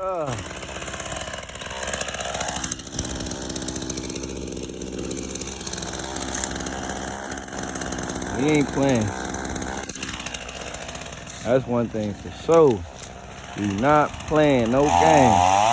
He ain't playing. That's one thing for sure. He's not playing no game.